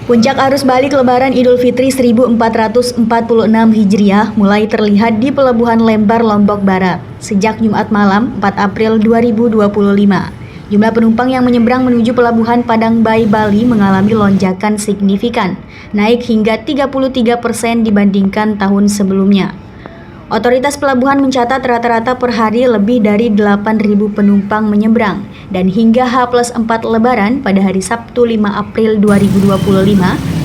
Puncak arus balik Lebaran Idul Fitri 1446 Hijriah mulai terlihat di Pelabuhan Lembar, Lombok Barat sejak Jumat malam 4 April 2025. Jumlah penumpang yang menyeberang menuju Pelabuhan Padang Bayi, Bali mengalami lonjakan signifikan, naik hingga 33% dibandingkan tahun sebelumnya. Otoritas pelabuhan mencatat rata-rata per hari lebih dari 8.000 penumpang menyeberang, dan hingga H+4 Lebaran pada hari Sabtu 5 April 2025,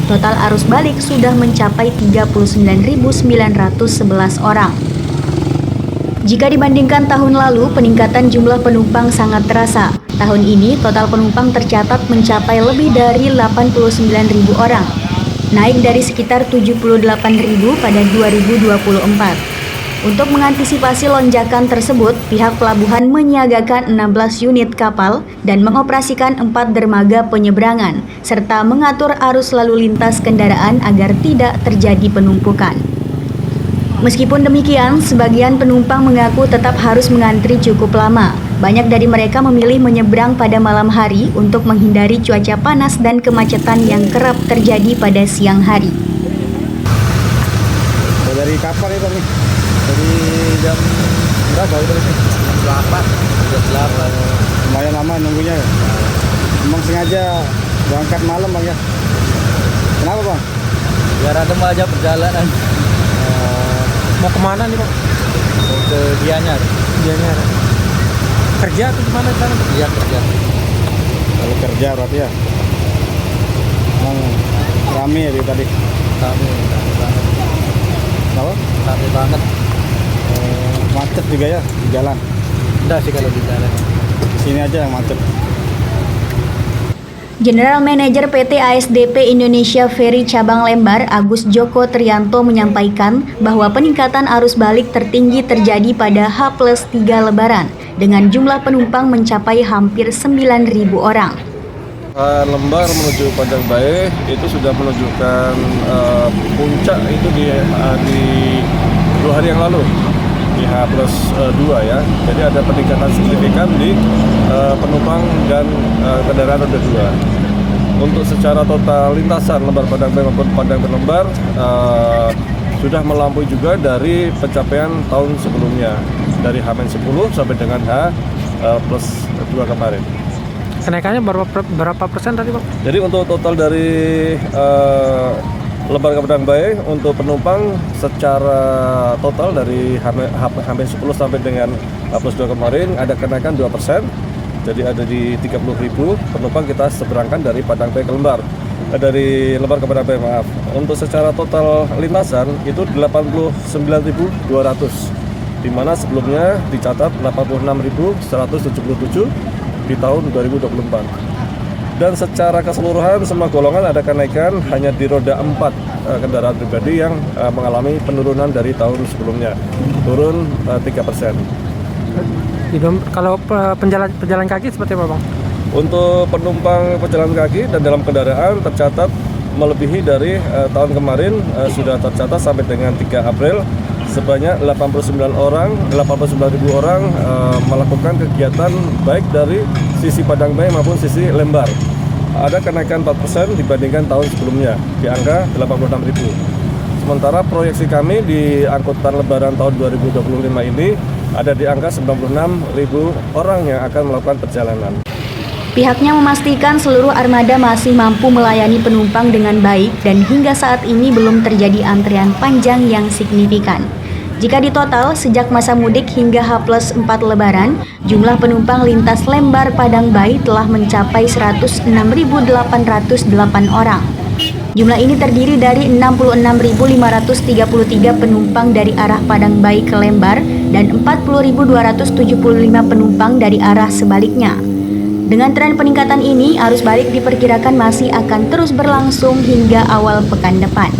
total arus balik sudah mencapai 39.911 orang. Jika dibandingkan tahun lalu, peningkatan jumlah penumpang sangat terasa. Tahun ini, total penumpang tercatat mencapai lebih dari 89.000 orang, naik dari sekitar 78.000 pada 2024. Untuk mengantisipasi lonjakan tersebut, pihak pelabuhan menyiagakan 16 unit kapal dan mengoperasikan 4 dermaga penyeberangan, serta mengatur arus lalu lintas kendaraan agar tidak terjadi penumpukan. Meskipun demikian, sebagian penumpang mengaku tetap harus mengantri cukup lama. Banyak dari mereka memilih menyeberang pada malam hari untuk menghindari cuaca panas dan kemacetan yang kerap terjadi pada siang hari. Dari kapan itu nih? Dari jam berapa itu? Jam 8. Lumayan lama nunggunya ya? Emang sengaja berangkat malam Bang ya? Kenapa Bang? Biar adem aja perjalanan. Mau kemana nih Bang? Mau ke Gianyar. Gianyar. Kerja atau gimana kan? Iya kerja. Kalau kerja berarti ya? Emang rame ya tadi? Rame banget. Apa? Rame banget. Macet juga ya di jalan? Enggak sih kalau di jalan. Di sini aja yang macet. General Manager PT ASDP Indonesia Ferry Cabang Lembar, Agus Joko Trianto menyampaikan bahwa peningkatan arus balik tertinggi terjadi pada H+3 Lebaran dengan jumlah penumpang mencapai hampir 9.000 orang. Lembar menuju Padang Bayi itu sudah menunjukkan puncak itu di 2 hari yang lalu di H+2 ya. Jadi ada peningkatan signifikan di penumpang dan kendaraan roda 2. Untuk secara total lintasan Lembar Padang Bayi maupun Padang Lembar sudah melampaui juga dari pencapaian tahun sebelumnya dari H-10 sampai dengan H+2 kemarin. Kenaikannya berapa persen tadi Bang? Jadi untuk total dari Lembar ke Padang Bayi untuk penumpang secara total dari H-10 sampai dengan H+2 kemarin ada kenaikan 2%. Jadi ada di 30.000 penumpang kita seberangkan dari Padang Bayi ke Lembar. Dari Lembar ke Padang Bayi, maaf. Untuk secara total lintasan itu 89.200, di mana sebelumnya dicatat 86.177 di tahun 2024. Dan secara keseluruhan semua golongan ada kenaikan, hanya di roda 4 kendaraan pribadi yang mengalami penurunan dari tahun sebelumnya, turun 3%. Kalau pejalan kaki seperti apa Bang? Untuk penumpang pejalan kaki dan dalam kendaraan tercatat melebihi dari tahun kemarin, sudah tercatat sampai dengan 3 April sebanyak 89.000 orang melakukan kegiatan baik dari sisi Padang Bayi maupun sisi Lembar. Ada kenaikan 4% dibandingkan tahun sebelumnya di angka 86.000. Sementara proyeksi kami di angkutan Lebaran tahun 2025 ini ada di angka 96.000 orang yang akan melakukan perjalanan. Pihaknya memastikan seluruh armada masih mampu melayani penumpang dengan baik dan hingga saat ini belum terjadi antrian panjang yang signifikan. Jika ditotal, sejak masa mudik hingga H+4 Lebaran, jumlah penumpang lintas Lembar Padang Bayi telah mencapai 106.808 orang. Jumlah ini terdiri dari 66.533 penumpang dari arah Padang Bayi ke Lembar dan 40.275 penumpang dari arah sebaliknya. Dengan tren peningkatan ini, arus balik diperkirakan masih akan terus berlangsung hingga awal pekan depan.